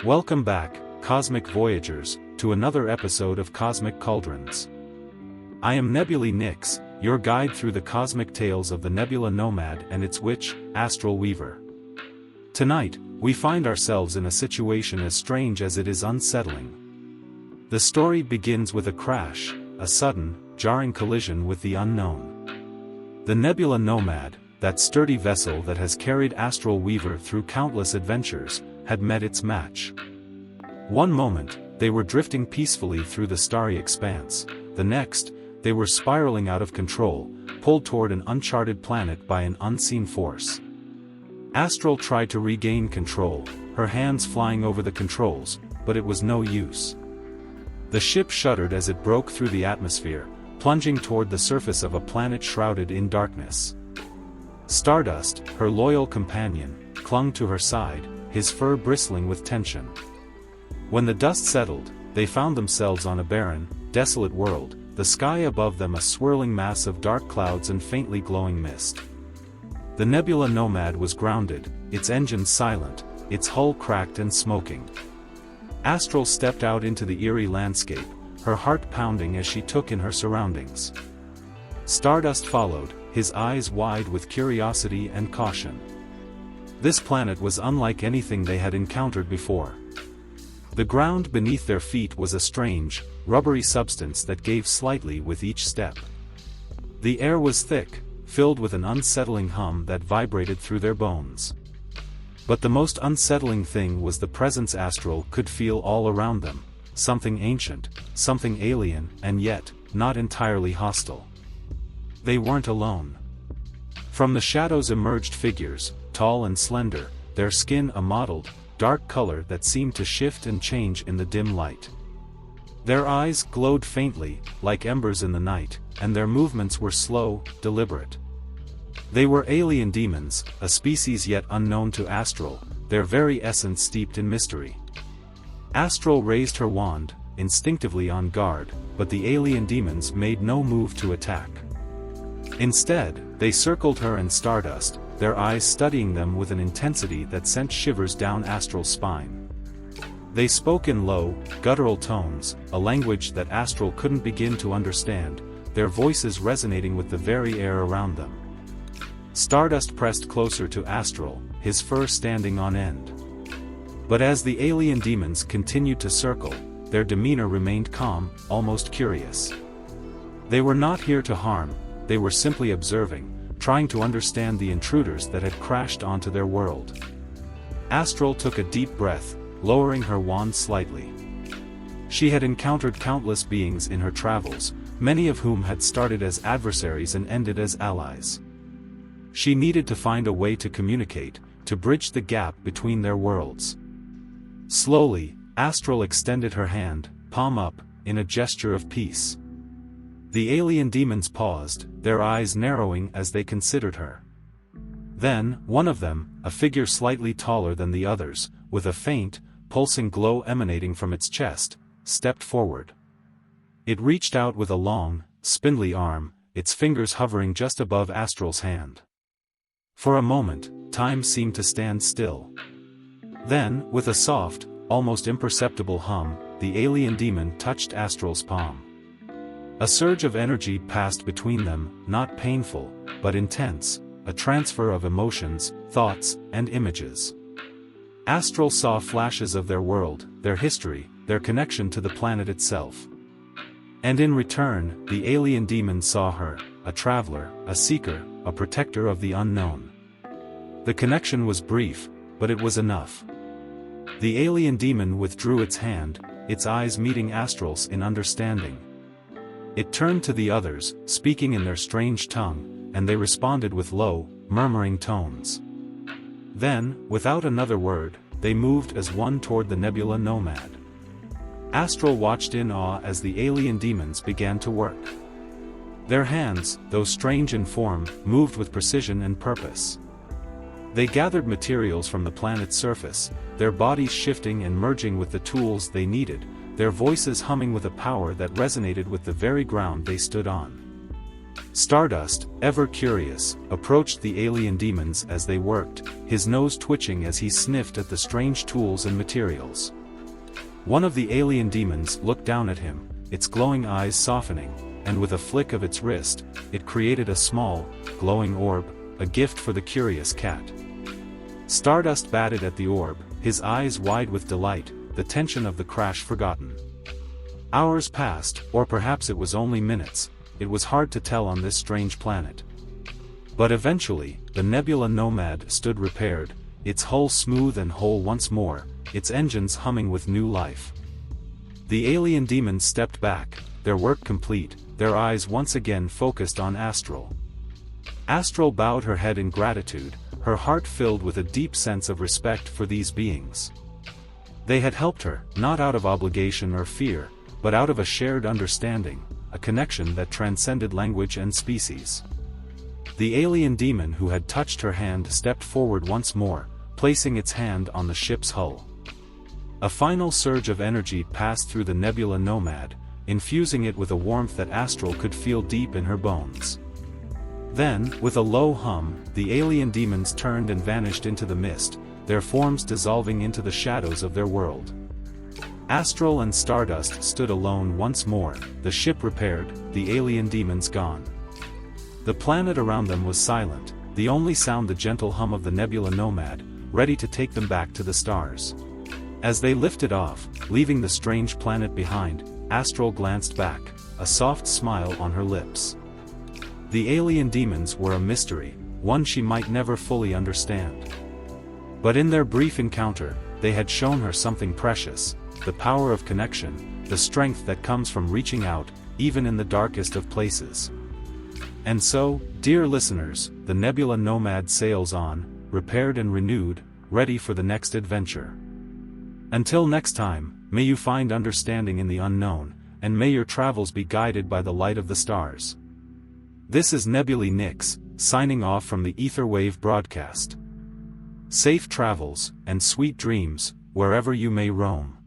Welcome back, Cosmic Voyagers, to another episode of Cosmic Caudrons. I am Nebulae Nyx, your guide through the cosmic tales of the Nebula Nomad and its witch, Astral Weaver. Tonight, we find ourselves in a situation as strange as it is unsettling. The story begins with a crash, a sudden, jarring collision with the unknown. The Nebula Nomad, that sturdy vessel that has carried Astral Weaver through countless adventures, had met its match. One moment, they were drifting peacefully through the starry expanse. The next, they were spiraling out of control, pulled toward an uncharted planet by an unseen force. Astral tried to regain control, her hands flying over the controls, but it was no use. The ship shuddered as it broke through the atmosphere, plunging toward the surface of a planet shrouded in darkness. Stardust, her loyal companion, clung to her side, his fur bristling with tension. When the dust settled, they found themselves on a barren, desolate world, the sky above them a swirling mass of dark clouds and faintly glowing mist. The Nebula Nomad was grounded, its engines silent, its hull cracked and smoking. Astral stepped out into the eerie landscape, her heart pounding as she took in her surroundings. Stardust followed, his eyes wide with curiosity and caution. This planet was unlike anything they had encountered before. The ground beneath their feet was a strange, rubbery substance that gave slightly with each step. The air was thick, filled with an unsettling hum that vibrated through their bones. But the most unsettling thing was the presence Astral could feel all around them, something ancient, something alien, and yet, not entirely hostile. They weren't alone. From the shadows emerged figures, tall and slender, their skin a mottled, dark color that seemed to shift and change in the dim light. Their eyes glowed faintly, like embers in the night, and their movements were slow, deliberate. They were alien demons, a species yet unknown to Astral, their very essence steeped in mystery. Astral raised her wand, instinctively on guard, but the alien demons made no move to attack. Instead, they circled her and Stardust, their eyes studying them with an intensity that sent shivers down Astral's spine. They spoke in low, guttural tones, a language that Astral couldn't begin to understand, their voices resonating with the very air around them. Stardust pressed closer to Astral, his fur standing on end. But as the alien demons continued to circle, their demeanor remained calm, almost curious. They were not here to harm, they were simply observing, trying to understand the intruders that had crashed onto their world. Astral took a deep breath, lowering her wand slightly. She had encountered countless beings in her travels, many of whom had started as adversaries and ended as allies. She needed to find a way to communicate, to bridge the gap between their worlds. Slowly, Astral extended her hand, palm up, in a gesture of peace. The alien demons paused, their eyes narrowing as they considered her. Then, one of them, a figure slightly taller than the others, with a faint, pulsing glow emanating from its chest, stepped forward. It reached out with a long, spindly arm, its fingers hovering just above Astral's hand. For a moment, time seemed to stand still. Then, with a soft, almost imperceptible hum, the alien demon touched Astral's palm. A surge of energy passed between them, not painful, but intense, a transfer of emotions, thoughts, and images. Astral saw flashes of their world, their history, their connection to the planet itself. And in return, the alien demon saw her, a traveler, a seeker, a protector of the unknown. The connection was brief, but it was enough. The alien demon withdrew its hand, its eyes meeting Astral's in understanding. It turned to the others, speaking in their strange tongue, and they responded with low, murmuring tones. Then, without another word, they moved as one toward the Nebula Nomad. Astral watched in awe as the alien demons began to work. Their hands, though strange in form, moved with precision and purpose. They gathered materials from the planet's surface, their bodies shifting and merging with the tools they needed, their voices humming with a power that resonated with the very ground they stood on. Stardust, ever curious, approached the alien demons as they worked, his nose twitching as he sniffed at the strange tools and materials. One of the alien demons looked down at him, its glowing eyes softening, and with a flick of its wrist, it created a small, glowing orb, a gift for the curious cat. Stardust batted at the orb, his eyes wide with delight, the tension of the crash forgotten. Hours passed, or perhaps it was only minutes. It was hard to tell on this strange planet. But eventually, the Nebula Nomad stood repaired, its hull smooth and whole once more, its engines humming with new life. The alien demons stepped back, their work complete, their eyes once again focused on Astral. Astral bowed her head in gratitude, her heart filled with a deep sense of respect for these beings. They had helped her, not out of obligation or fear, but out of a shared understanding, a connection that transcended language and species. The alien demon who had touched her hand stepped forward once more, placing its hand on the ship's hull. A final surge of energy passed through the Nebula Nomad, infusing it with a warmth that Astral could feel deep in her bones. Then, with a low hum, the alien demons turned and vanished into the mist, their forms dissolving into the shadows of their world. Astral and Stardust stood alone once more, the ship repaired, the alien demons gone. The planet around them was silent, the only sound the gentle hum of the Nebula Nomad, ready to take them back to the stars. As they lifted off, leaving the strange planet behind, Astral glanced back, a soft smile on her lips. The alien demons were a mystery, one she might never fully understand. But in their brief encounter, they had shown her something precious, the power of connection, the strength that comes from reaching out, even in the darkest of places. And so, dear listeners, the Nebula Nomad sails on, repaired and renewed, ready for the next adventure. Until next time, may you find understanding in the unknown, and may your travels be guided by the light of the stars. This is Nebulae Nix, signing off from the Etherwave broadcast. Safe travels, and sweet dreams, wherever you may roam.